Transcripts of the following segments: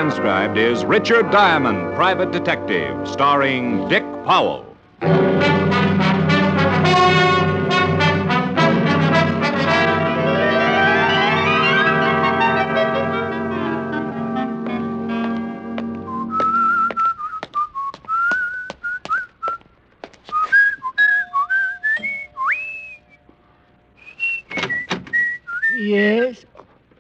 transcribed is Richard Diamond, Private Detective, starring Dick Powell. Yes?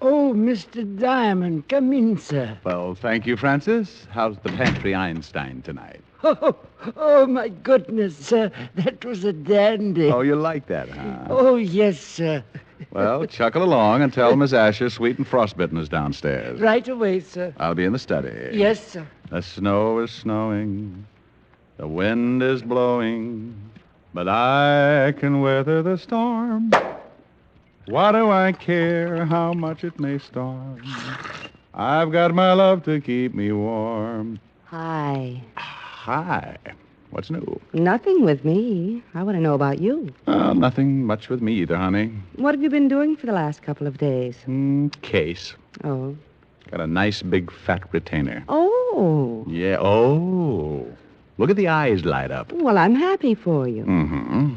Oh, Mr. Diamond, come in, sir. Well, thank you, Francis. How's the pantry Einstein tonight? Oh, my goodness, sir. That was a dandy. Oh, you like that, huh? Oh, yes, sir. Well, chuckle along and tell Miss Asher Sweet and Frostbitten is downstairs. Right away, sir. I'll be in the study. Yes, sir. The snow is snowing. The wind is blowing. But I can weather the storm. What do I care how much it may storm? I've got my love to keep me warm. Hi. Hi. What's new? Nothing with me. I want to know about you. Nothing much with me either, honey. What have you been doing for the last couple of days? Case. Oh. Got a nice big fat retainer. Oh. Yeah, oh. Look at the eyes light up. Well, I'm happy for you. Mm-hmm.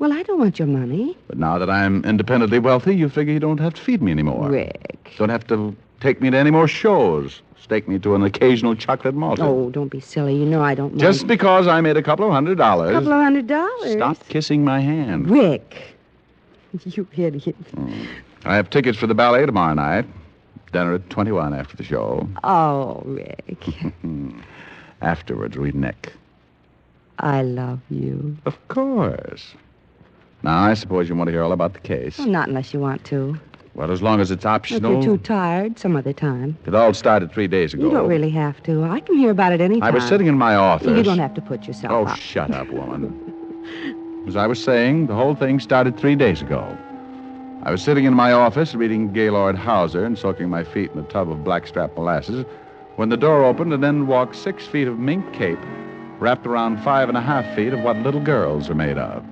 Well, I don't want your money. But now that I'm independently wealthy, you figure you don't have to feed me anymore. Rick. Don't have to take me to any more shows. Stake me to an occasional chocolate malt. Oh, don't be silly. You know I don't mind. Just because I made a couple of $100. Couple of $100? Stop kissing my hand. Rick. You idiot. I have tickets for the ballet tomorrow night. Dinner at 21 after the show. Oh, Rick. Afterwards, read Nick. I love you. Of course. Now, I suppose you want to hear all about the case. Well, not unless you want to. Well, as long as it's If optional. you're too tired, some other time. It all started 3 days ago. You don't really have to. I can hear about it any time. I was sitting in my office. You don't have to put yourself Oh, out. shut up, woman. As I was saying, the whole thing started 3 days ago. I was sitting in my office reading Gaylord Hauser and soaking my feet in a tub of blackstrap molasses when the door opened and in walked 6 feet of mink cape wrapped around 5.5 feet of what little girls are made of.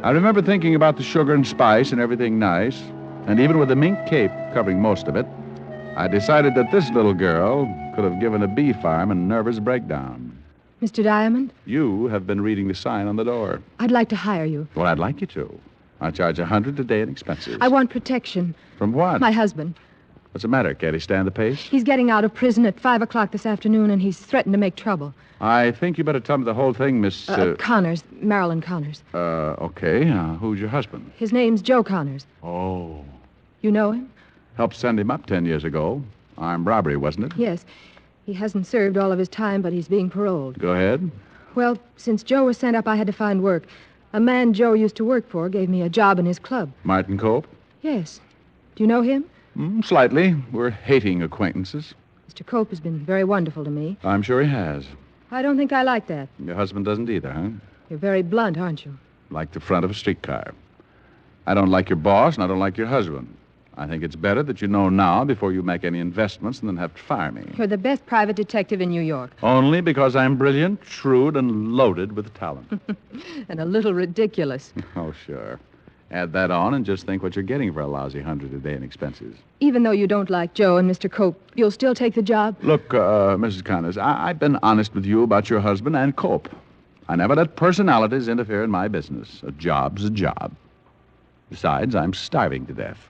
I remember thinking about the sugar and spice and everything nice, and even with the mink cape covering most of it, I decided that this little girl could have given a bee farm a nervous breakdown. Mr. Diamond, You have been reading the sign on the door. I'd like to hire you. Well, I'd like you to. I charge $100 a day in expenses. I want protection. From what? My husband. What's the matter? Can't he stand the pace? He's getting out of prison at 5 o'clock this afternoon, and he's threatened to make trouble. I think you better tell me the whole thing, Miss... Connors, Marilyn Connors. Okay. Who's your husband? His name's Joe Connors. Oh. You know him? Helped send him up 10 years ago. Armed robbery, wasn't it? Yes. He hasn't served all of his time, but he's being paroled. Go ahead. Well, since Joe was sent up, I had to find work. A man Joe used to work for gave me a job in his club. Martin Cope? Yes. Do you know him? Slightly. We're hating acquaintances. Mr. Cope has been very wonderful to me. I'm sure he has. I don't think I like that. Your husband doesn't either, huh? You're very blunt, aren't you? Like the front of a streetcar. I don't like your boss, and I don't like your husband. I think it's better that you know now before you make any investments and then have to fire me. You're the best private detective in New York. Only because I'm brilliant, shrewd, and loaded with talent. And a little ridiculous. Oh, sure. Add that on and just think what you're getting for a lousy $100 a day in expenses. Even though you don't like Joe and Mr. Cope, you'll still take the job? Look, Mrs. Connors, I've been honest with you about your husband and Cope. I never let personalities interfere in my business. A job's a job. Besides, I'm starving to death.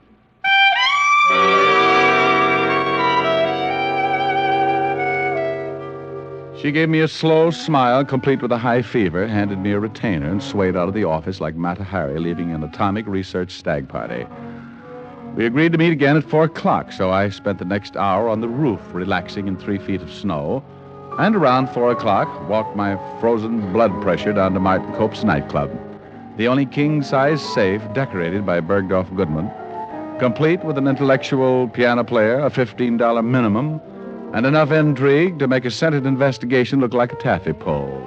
She gave me a slow smile, complete with a high fever, handed me a retainer, and swayed out of the office like Mata Hari leaving an atomic research stag party. We agreed to meet again at 4 o'clock, so I spent the next hour on the roof, relaxing in 3 feet of snow, and around 4 o'clock, walked my frozen blood pressure down to Martin Cope's nightclub, the only king-size safe decorated by Bergdorf Goodman, complete with an intellectual piano player, a $15 minimum, and enough intrigue to make a scented investigation look like a taffy pole.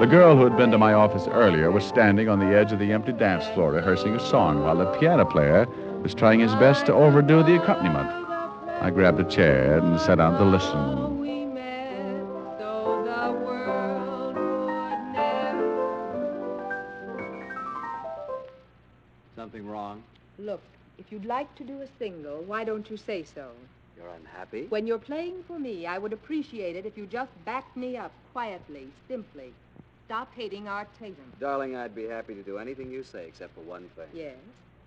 The girl who had been to my office earlier was standing on the edge of the empty dance floor rehearsing a song while the piano player was trying his best to overdo the accompaniment. I grabbed a chair and sat down to listen. Something wrong? Look, If you'd like to do a single, why don't you say so? You're unhappy? When you're playing for me, I would appreciate it if you just backed me up quietly, simply. Stop hating Art Tatum. Darling, I'd be happy to do anything you say except for one thing. Yes?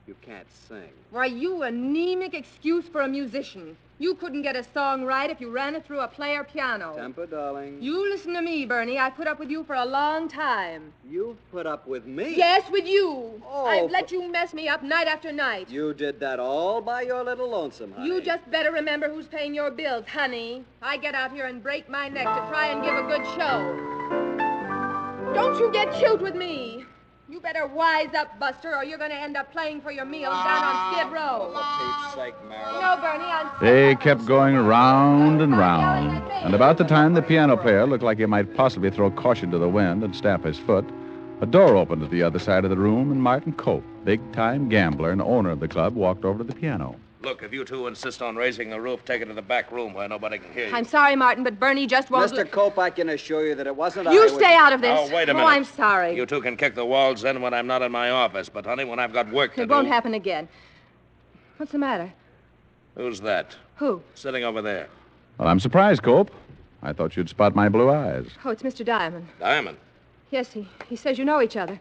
You can't sing. Why, you anemic excuse for a musician. You couldn't get a song right if you ran it through a player piano. Temper, darling. You listen to me, Bernie. I put up with you for a long time. You've put up with me? Yes, with you. Oh, I've let you mess me up night after night. You did that all by your little lonesome, honey. You just better remember who's paying your bills, honey. I get out here and break my neck to try and give a good show. Don't you get cute with me. You better wise up, Buster, or you're going to end up playing for your meals down on Skid Row. For Pete's sake, Marilyn. No, Bernie, I'm... They kept going round and round. And about the time the piano player looked like he might possibly throw caution to the wind and stamp his foot, a door opened at the other side of the room, and Martin Cope, big-time gambler and owner of the club, walked over to the piano. Look, if you two insist on raising the roof, take it to the back room where nobody can hear you. I'm sorry, Martin, but Bernie just won't... Mr. Cope, I can assure you that it wasn't You stay out of this. Oh, wait a minute. Oh, I'm sorry. You two can kick the walls in when I'm not in my office, but, honey, when I've got work to do... It won't happen again. What's the matter? Who's that? Who? Sitting over there. Well, I'm surprised, Cope. I thought you'd spot my blue eyes. Oh, it's Mr. Diamond. Diamond. Yes, he says you know each other.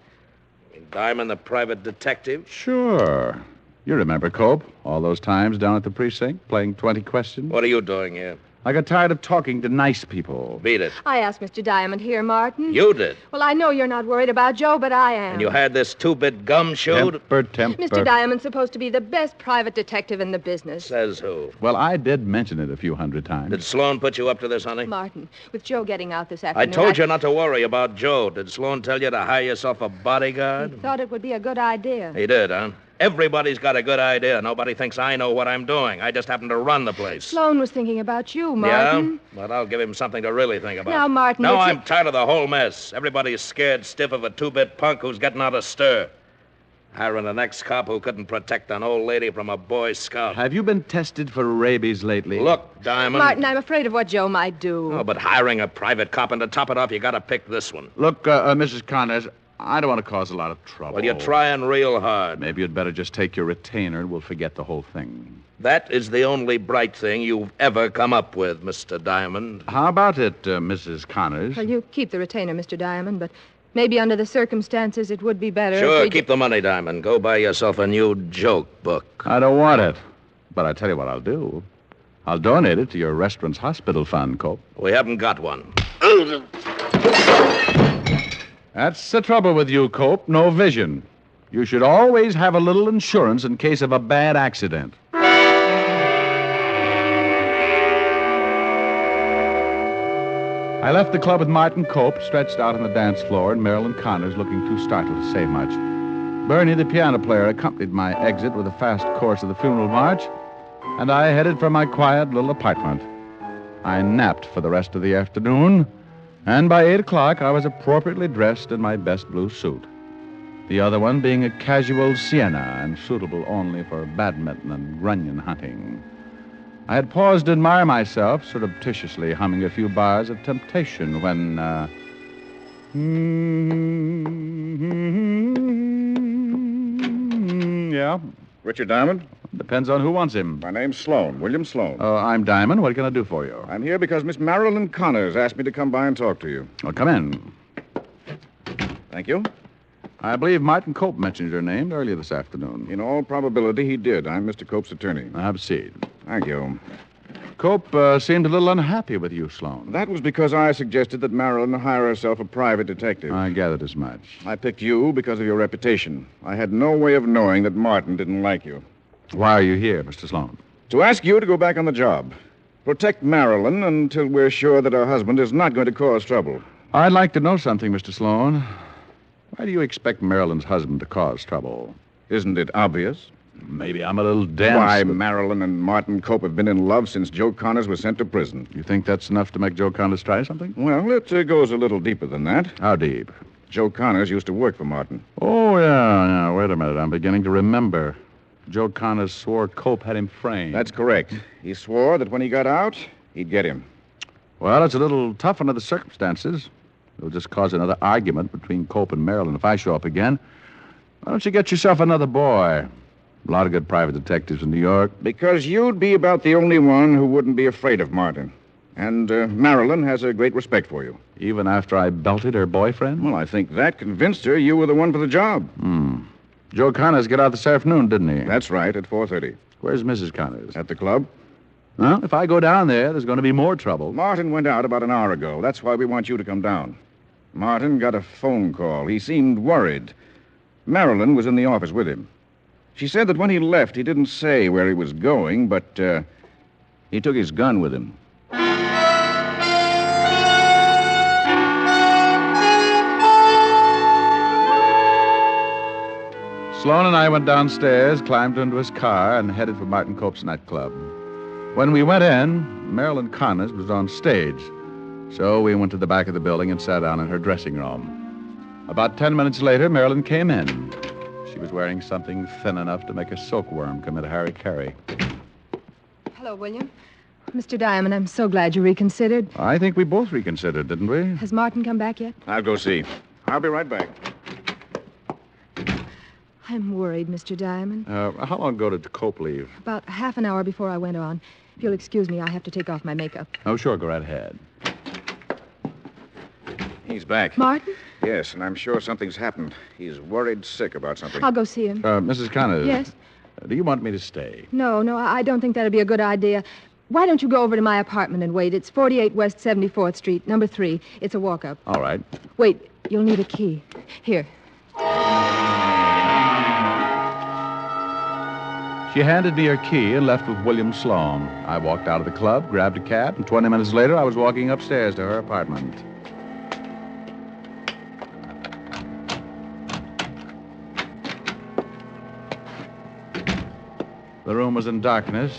You mean Diamond, the private detective? Sure. You remember, Cope, all those times down at the precinct, playing 20 questions? What are you doing here? I got tired of talking to nice people. Beat it. I asked Mr. Diamond here, Martin. You did. Well, I know you're not worried about Joe, but I am. And you had this two-bit gumshoe? Temper. Mr. Diamond's supposed to be the best private detective in the business. Says who? Well, I did mention it a few hundred times. Did Sloan put you up to this, honey? Martin, with Joe getting out this I afternoon... told you not to worry about Joe. Did Sloan tell you to hire yourself a bodyguard? He thought it would be a good idea. He did, huh? Everybody's got a good idea. Nobody thinks I know what I'm doing. I just happen to run the place. Sloan was thinking about you, Martin. Yeah? But I'll give him something to really think about. Now, Martin... Now it's I'm tired of the whole mess. Everybody's scared stiff of a two-bit punk who's getting out of stir. Hiring an ex-cop who couldn't protect an old lady from a Boy Scout. Have you been tested for rabies lately? Look, Diamond... Martin, I'm afraid of what Joe might do. Oh, but hiring a private cop, and to top it off, you gotta pick this one. Look, Mrs. Connors, I don't want to cause a lot of trouble. Well, you're trying real hard. Maybe you'd better just take your retainer and we'll forget the whole thing. That is the only bright thing you've ever come up with, Mr. Diamond. How about it, Mrs. Connors? Well, you keep the retainer, Mr. Diamond, but maybe under the circumstances it would be better Sure, if we... keep the money, Diamond. Go buy yourself a new joke book. I don't want it. But I tell you what I'll do. I'll donate it to your restaurant's hospital fund, Cope. We haven't got one. That's the trouble with you, Cope. No vision. You should always have a little insurance in case of a bad accident. I left the club with Martin Cope stretched out on the dance floor and Marilyn Connors looking too startled to say much. Bernie, the piano player, accompanied my exit with a fast course of the funeral march, and I headed for my quiet little apartment. I napped for the rest of the afternoon, and by 8 o'clock I was appropriately dressed in my best blue suit. The other one being a casual sienna and suitable only for badminton and grunion hunting. I had paused to admire myself, surreptitiously humming a few bars of Temptation when, Yeah? Richard Diamond? Depends on who wants him. My name's Sloan, William Sloan. I'm Diamond. What can I do for you? I'm here because Miss Marilyn Connors asked me to come by and talk to you. Well, come in. Thank you. I believe Martin Cope mentioned your name earlier this afternoon. In all probability, he did. I'm Mr. Cope's attorney. Have a seat. Thank you. Cope seemed a little unhappy with you, Sloan. That was because I suggested that Marilyn hire herself a private detective. I gathered as much. I picked you because of your reputation. I had no way of knowing that Martin didn't like you. Why are you here, Mr. Sloan? To ask you to go back on the job. Protect Marilyn until we're sure that her husband is not going to cause trouble. I'd like to know something, Mr. Sloan. Why do you expect Marilyn's husband to cause trouble? Isn't it obvious? Maybe I'm a little dense. Why, but... Marilyn and Martin Cope have been in love since Joe Connors was sent to prison. You think that's enough to make Joe Connors try something? Well, it goes a little deeper than that. How deep? Joe Connors used to work for Martin. Oh, yeah. Wait a minute. I'm beginning to remember. Joe Connors swore Cope had him framed. That's correct. He swore that when he got out, he'd get him. Well, it's a little tough under the circumstances. It'll just cause another argument between Cope and Marilyn if I show up again. Why don't you get yourself another boy? A lot of good private detectives in New York. Because you'd be about the only one who wouldn't be afraid of Martin. And Marilyn has a great respect for you. Even after I belted her boyfriend? Well, I think that convinced her you were the one for the job. Joe Connors got out this afternoon, didn't he? That's right, at 4:30. Where's Mrs. Connors? At the club. Well, if I go down there, there's going to be more trouble. Martin went out about an hour ago. That's why we want you to come down. Martin got a phone call. He seemed worried. Marilyn was in the office with him. She said that when he left, he didn't say where he was going, but he took his gun with him. Sloan and I went downstairs, climbed into his car, and headed for Martin Cope's nightclub. When we went in, Marilyn Connors was on stage. So we went to the back of the building and sat down in her dressing room. About 10 minutes later, Marilyn came in. She was wearing something thin enough to make a silkworm commit a harry-carry. Hello, William. Mr. Diamond, I'm so glad you reconsidered. I think we both reconsidered, didn't we? Has Martin come back yet? I'll go see. I'll be right back. I'm worried, Mr. Diamond. How long ago did Cope leave? About half an hour before I went on. If you'll excuse me, I have to take off my makeup. Oh, sure, go right ahead. He's back. Martin? Yes, and I'm sure something's happened. He's worried sick about something. I'll go see him. Mrs. Connors. Yes? Do you want me to stay? No, I don't think that'd be a good idea. Why don't you go over to my apartment and wait? It's 48 West 74th Street, number 3. It's a walk-up. All right. Wait, you'll need a key. Here. She handed me her key and left with William Sloan. I walked out of the club, grabbed a cab, and 20 minutes later, I was walking upstairs to her apartment. The room was in darkness.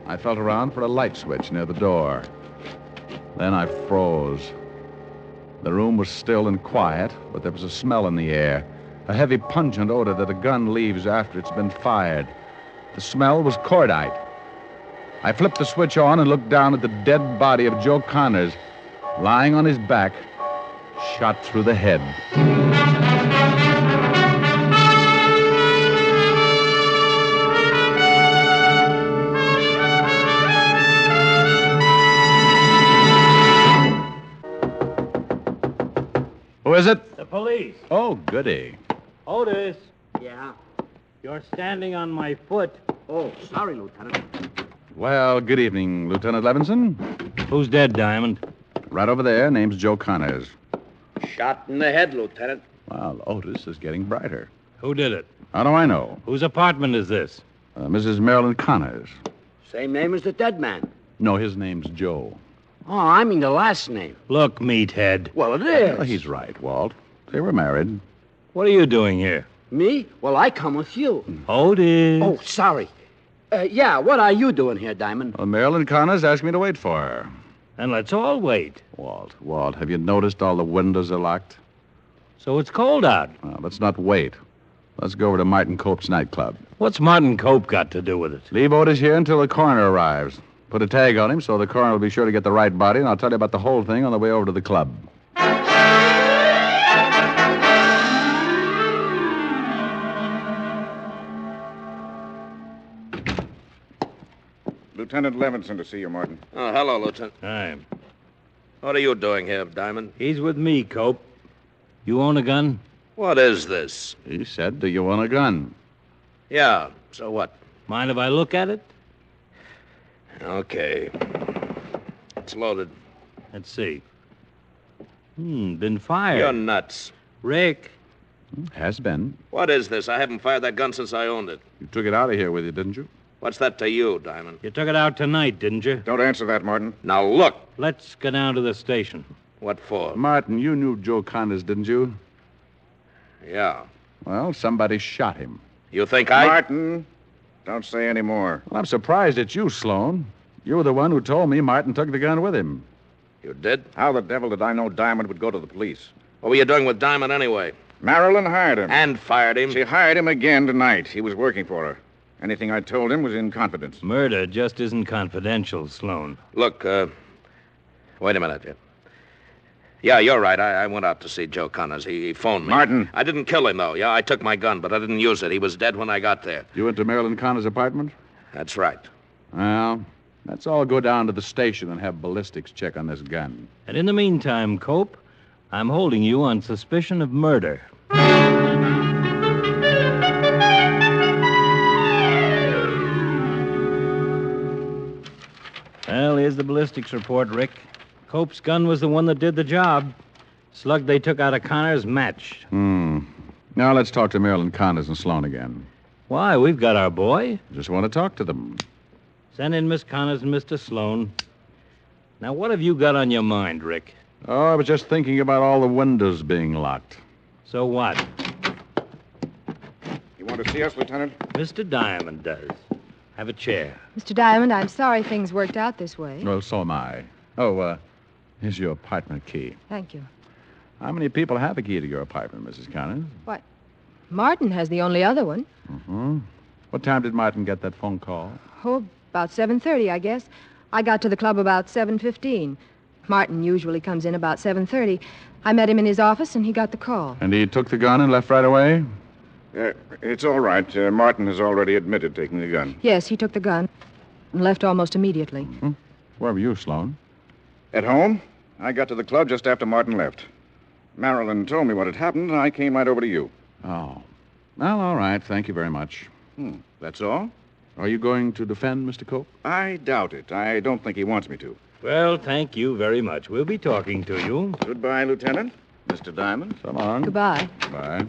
I felt around for a light switch near the door. Then I froze. The room was still and quiet, but there was a smell in the air, a heavy, pungent odor that a gun leaves after it's been fired. The smell was cordite. I flipped the switch on and looked down at the dead body of Joe Connors, lying on his back, shot through the head. Who is it? The police. Oh, goody. Otis, Yeah? you're standing on my foot. Oh, sorry, Lieutenant. Well, good evening, Lieutenant Levinson. Who's dead, Diamond? Right over there, name's Joe Connors. Shot in the head, Lieutenant. Well, Otis is getting brighter. Who did it? How do I know? Whose apartment is this? Mrs. Marilyn Connors. Same name as the dead man. No, his name's Joe. Oh, I mean the last name. Look, meathead. Well, it is. Well, he's right, Walt. They were married. What are you doing here? Me? Well, I come with you. Otis. Oh, sorry. Yeah, what are you doing here, Diamond? Well, Marilyn Connors asked me to wait for her. And let's all wait. Walt, have you noticed all the windows are locked? So it's cold out. Well, let's not wait. Let's go over to Martin Cope's nightclub. What's Martin Cope got to do with it? Leave Otis here until the coroner arrives. Put a tag on him so the coroner will be sure to get the right body, and I'll tell you about the whole thing on the way over to the club. Lieutenant Levinson to see you, Martin. Oh, hello, Lieutenant. Hi. What are you doing here, Diamond? He's with me, Cope. You own a gun? What is this? He said, do you want a gun? Yeah, so what? Mind if I look at it? Okay. It's loaded. Let's see. Been fired. You're nuts. Rick. Has been. What is this? I haven't fired that gun since I owned it. You took it out of here with you, didn't you? What's that to you, Diamond? You took it out tonight, didn't you? Don't answer that, Martin. Now look. Let's go down to the station. What for? Martin, you knew Joe Connors, didn't you? Yeah. Well, somebody shot him. You think Martin, don't say any more. Well, I'm surprised at you, Sloan. You were the one who told me Martin took the gun with him. You did? How the devil did I know Diamond would go to the police? What were you doing with Diamond anyway? Marilyn hired him. And fired him? She hired him again tonight. He was working for her. Anything I told him was in confidence. Murder just isn't confidential, Sloan. Look, wait a minute. Yeah, you're right. I went out to see Joe Connors. He phoned me. Martin. I didn't kill him, though. Yeah, I took my gun, but I didn't use it. He was dead when I got there. You went to Marilyn Connor's apartment? That's right. Well, let's all go down to the station and have ballistics check on this gun. And in the meantime, Cope, I'm holding you on suspicion of murder. Well, here's the ballistics report, Rick. Cope's gun was the one that did the job. Slug they took out of Connors matched. Now let's talk to Marilyn Connors and Sloan again. Why, we've got our boy. Just want to talk to them. Send in Miss Connors and Mr. Sloan. Now, what have you got on your mind, Rick? Oh, I was just thinking about all the windows being locked. So what? You want to see us, Lieutenant? Mr. Diamond does. Have a chair. Mr. Diamond, I'm sorry things worked out this way. Well, so am I. Oh, here's your apartment key. Thank you. How many people have a key to your apartment, Mrs. Connors? What? Martin has the only other one. Mm-hmm. What time did Martin get that phone call? Oh, about 7:30, I guess. I got to the club about 7:15. Martin usually comes in about 7:30. I met him in his office, and he got the call. And he took the gun and left right away? It's all right. Martin has already admitted taking the gun. Yes, he took the gun and left almost immediately. Mm-hmm. Where were you, Sloan? At home, I got to the club just after Martin left. Marilyn told me what had happened, and I came right over to you. Oh. Well, all right. Thank you very much. That's all? Are you going to defend Mr. Cope? I doubt it. I don't think he wants me to. Well, thank you very much. We'll be talking to you. Goodbye, Lieutenant. Mr. Diamond. So long. Goodbye. Bye.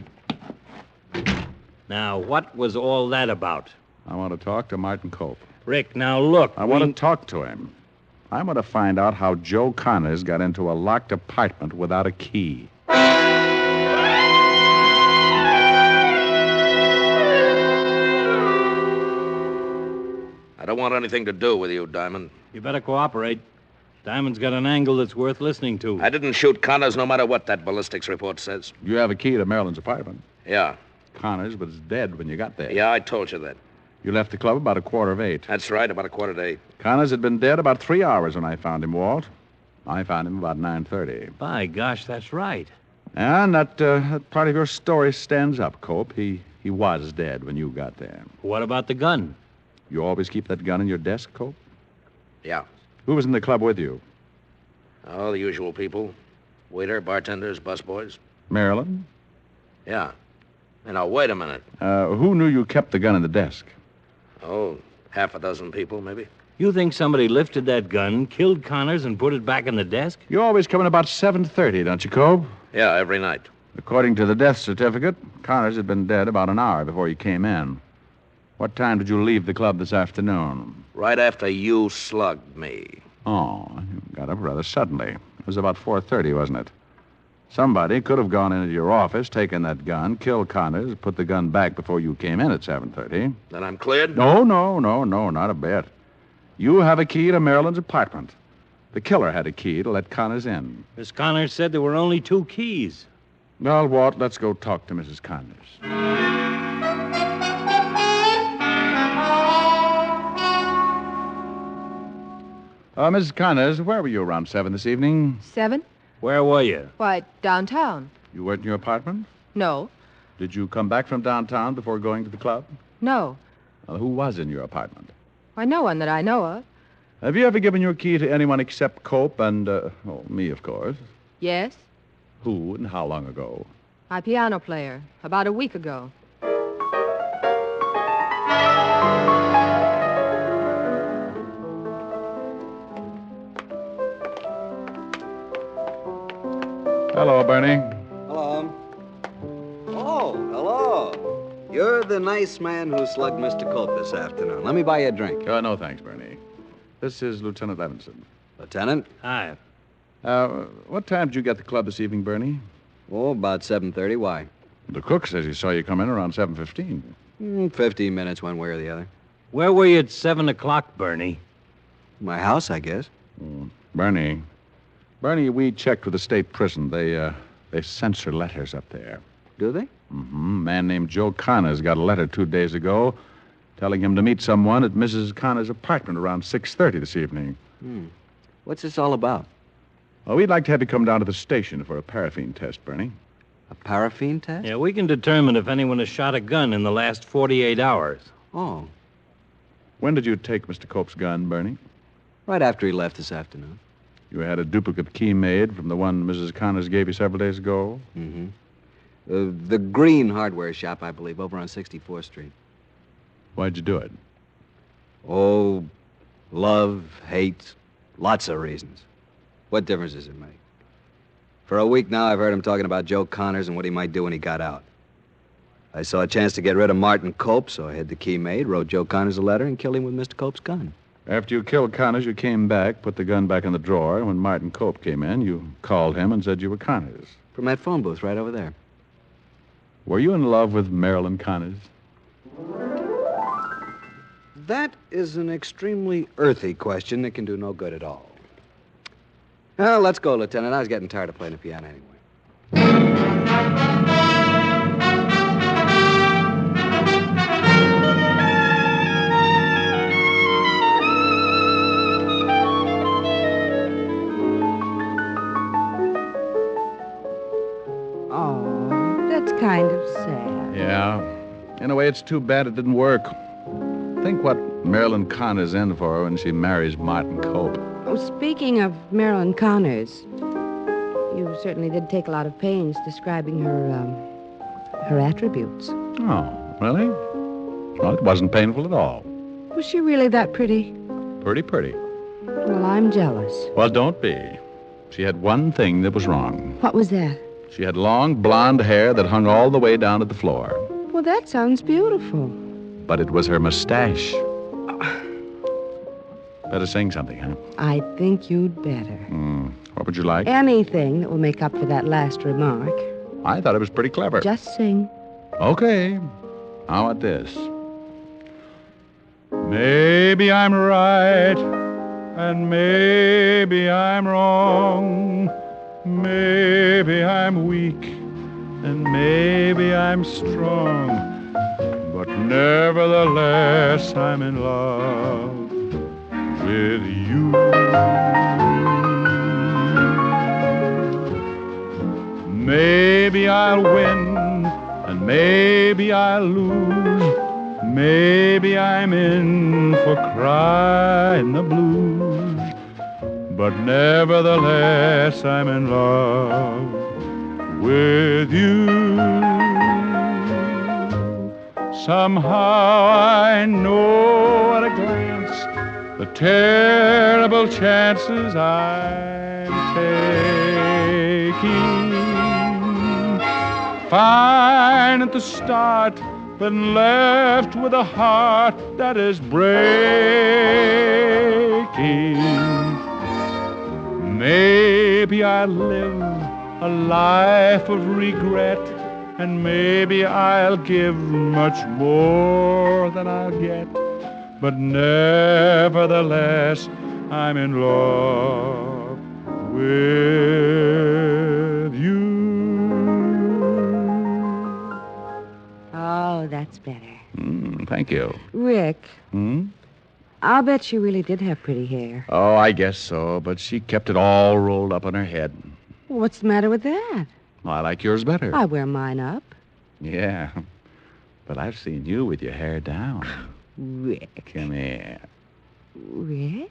Now, what was all that about? I want to talk to Martin Cope. Rick, now look. I want to talk to him. I want to find out how Joe Connors got into a locked apartment without a key. I don't want anything to do with you, Diamond. You better cooperate. Diamond's got an angle that's worth listening to. I didn't shoot Connors no matter what that ballistics report says. You have a key to Marilyn's apartment. Yeah. Connors was dead when you got there. Yeah, I told you that. You left the club about 7:45. That's right, about 7:45. Connors had been dead about 3 hours when I found him, Walt. I found him about 9:30. By gosh, that's right. And that part of your story stands up, Cope. He was dead when you got there. What about the gun? You always keep that gun in your desk, Cope? Yeah. Who was in the club with you? Oh, the usual people. Waiter, bartenders, busboys. Marilyn? Yeah. Now, wait a minute. Who knew you kept the gun in the desk? Oh, half a dozen people, maybe. You think somebody lifted that gun, killed Connors, and put it back in the desk? You always come in about 7:30, don't you, Cope? Yeah, every night. According to the death certificate, Connors had been dead about an hour before you came in. What time did you leave the club this afternoon? Right after you slugged me. Oh, you got up rather suddenly. It was about 4:30, wasn't it? Somebody could have gone into your office, taken that gun, killed Connors, put the gun back before you came in at 7:30. Then I'm cleared? No, not a bit. You have a key to Marilyn's apartment. The killer had a key to let Connors in. Miss Connors said there were only 2 keys. Well, Walt, let's go talk to Mrs. Connors. Mrs. Connors, where were you around 7 this evening? 7? Where were you? Why, downtown. You weren't in your apartment? No. Did you come back from downtown before going to the club? No. Who was in your apartment? Why, no one that I know of. Have you ever given your key to anyone except Cope and, me, of course? Yes. Who and how long ago? My piano player. About a week ago. Hello, Bernie. Hello. Oh, hello. You're the nice man who slugged Mr. Cope this afternoon. Let me buy you a drink. No, thanks, Bernie. This is Lieutenant Levinson. Lieutenant? Hi. What time did you get to the club this evening, Bernie? Oh, about 7:30. Why? The cook says he saw you come in around 7:15. 15 minutes one way or the other. Where were you at 7 o'clock, Bernie? My house, I guess. Bernie, we checked with the state prison. They censor letters up there. Do they? Mm-hmm. A man named Joe Connors got a letter 2 days ago telling him to meet someone at Mrs. Connors' apartment around 6:30 this evening. What's this all about? Well, we'd like to have you come down to the station for a paraffin test, Bernie. A paraffin test? Yeah, we can determine if anyone has shot a gun in the last 48 hours. Oh, When did you take Mr. Cope's gun, Bernie? right after he left this afternoon. You had a duplicate key made from the one Mrs. Connors gave you several days ago? Mm-hmm. The Green Hardware Shop, I believe, over on 64th Street. Why'd you do it? Oh, love, hate, lots of reasons. What difference does it make? For a week now, I've heard him talking about Joe Connors and what he might do when he got out. I saw a chance to get rid of Martin Cope, so I had the key made, wrote Joe Connors a letter, and killed him with Mr. Cope's gun. After you killed Connors, you came back, put the gun back in the drawer. When Martin Cope came in, you called him and said you were Connors. From that phone booth right over there. Were you in love with Marilyn Connors? That is an extremely earthy question that can do no good at all. Well, let's go, Lieutenant. I was getting tired of playing the piano anyway. Oh, that's kind of sad. Yeah. In a way, it's too bad it didn't work. Think what Marilyn Connors in for when she marries Martin Cope. Oh, speaking of Marilyn Connors, you certainly did take a lot of pains describing her attributes. Oh, really? Well, it wasn't painful at all. Was she really that pretty? Pretty. Well, I'm jealous. Well, don't be. She had one thing that was wrong. What was that? She had long blonde hair that hung all the way down to the floor. Well, that sounds beautiful. But it was her mustache. Better sing something, huh? I think you'd better. What would you like? Anything that will make up for that last remark. I thought it was pretty clever. Just sing. Okay. How about this? Maybe I'm right, and maybe I'm wrong. Maybe I'm weak, and maybe I'm strong. But nevertheless, I'm in love with you. Maybe I'll win, and maybe I'll lose. Maybe I'm in for crying the blues. But nevertheless, I'm in love with you. Somehow I know at a glance the terrible chances I'm taking. Fine at the start, been left with a heart that is breaking. Maybe I live a life of regret, and maybe I'll give much more than I'll get. But nevertheless, I'm in love with you. Oh, that's better. Thank you. Rick, I'll bet she really did have pretty hair. Oh, I guess so, but she kept it all rolled up on her head. Well, what's the matter with that? I like yours better. I wear mine up. Yeah, but I've seen you with your hair down. Rick. Come here. Rick?